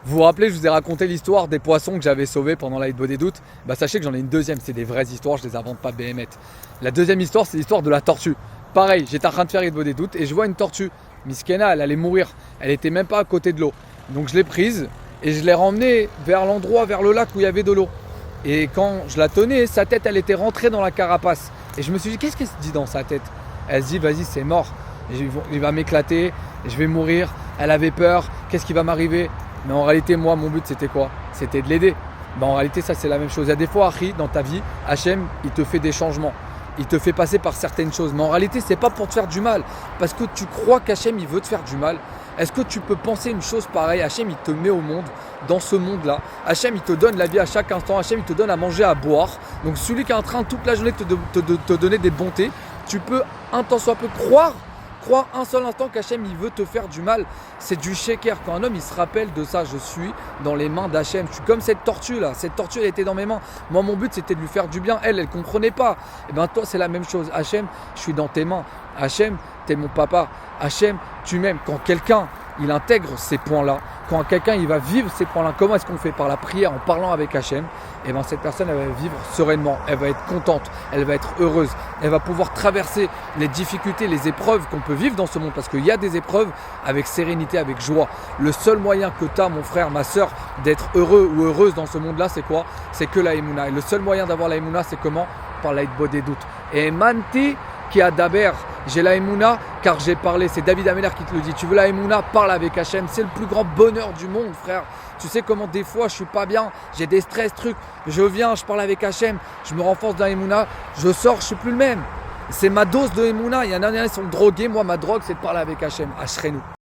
Vous vous rappelez, je vous ai raconté l'histoire des poissons que j'avais sauvés pendant la Hitbo des doutes. Sachez que j'en ai une deuxième, c'est des vraies histoires, je les invente pas BMT. La deuxième histoire, c'est l'histoire de la tortue. Pareil, j'étais en train de faire Hitbo des doutes et je vois une tortue. Miskena, elle allait mourir, elle était même pas à côté de l'eau. Donc je l'ai prise et je l'ai ramenée vers l'endroit, vers le lac où il y avait de l'eau. Et quand je la tenais, sa tête, elle était rentrée dans la carapace. Et je me suis dit, qu'est-ce qu'elle se dit dans sa tête? Elle se dit, vas-y, c'est mort, il va m'éclater, je vais mourir. Elle avait peur, qu'est-ce qui va m'arriver? Mais en réalité, moi, mon but, c'était quoi? C'était de l'aider. En réalité, ça, c'est la même chose. Il y a des fois, Harry, dans ta vie, Hachem, il te fait des changements. Il te fait passer par certaines choses. Mais en réalité, c'est pas pour te faire du mal. Parce que tu crois qu'Hachem, il veut te faire du mal. Est-ce que tu peux penser une chose pareille? Hachem, il te met au monde, dans ce monde-là. Hachem, il te donne la vie à chaque instant. Hachem, il te donne à manger, à boire. Donc, celui qui est en train toute la journée de te donner des bontés, tu peux, un tant soit peu, croire un seul instant qu'Hachem il veut te faire du mal. C'est du sheker. Quand un homme il se rappelle de ça, je suis dans les mains d'Hachem. Je suis comme cette tortue là. Cette tortue elle était dans mes mains. Moi mon but c'était de lui faire du bien. Elle comprenait pas. Et bien toi c'est la même chose. Hachem, je suis dans tes mains. Hachem, t'es mon papa. Hachem, tu m'aimes. Quand quelqu'un il intègre ces points-là, quand quelqu'un il va vivre ces points-là, comment est-ce qu'on fait? Par la prière, en parlant avec Hachem, et bien cette personne elle va vivre sereinement, elle va être contente, elle va être heureuse, elle va pouvoir traverser les difficultés, les épreuves qu'on peut vivre dans ce monde, parce qu'il y a des épreuves avec sérénité, avec joie. Le seul moyen que tu as, mon frère, ma soeur, d'être heureux ou heureuse dans ce monde-là, c'est quoi? C'est que la Emouna. Et le seul moyen d'avoir la Emouna, c'est comment? Par la Hitbo des doutes. Et Manti qui a Daber, j'ai la Emouna car j'ai parlé. C'est David Ameller qui te le dit. Tu veux la Emouna? Parle avec Hachem. C'est le plus grand bonheur du monde, frère. Tu sais comment des fois je suis pas bien, j'ai des stress, trucs. Je viens, je parle avec Hachem, je me renforce dans la Emouna, je sors, je suis plus le même. C'est ma dose de Emouna. Il y en a qui sont drogués. Moi, ma drogue, c'est de parler avec Hachem. Ashrenu.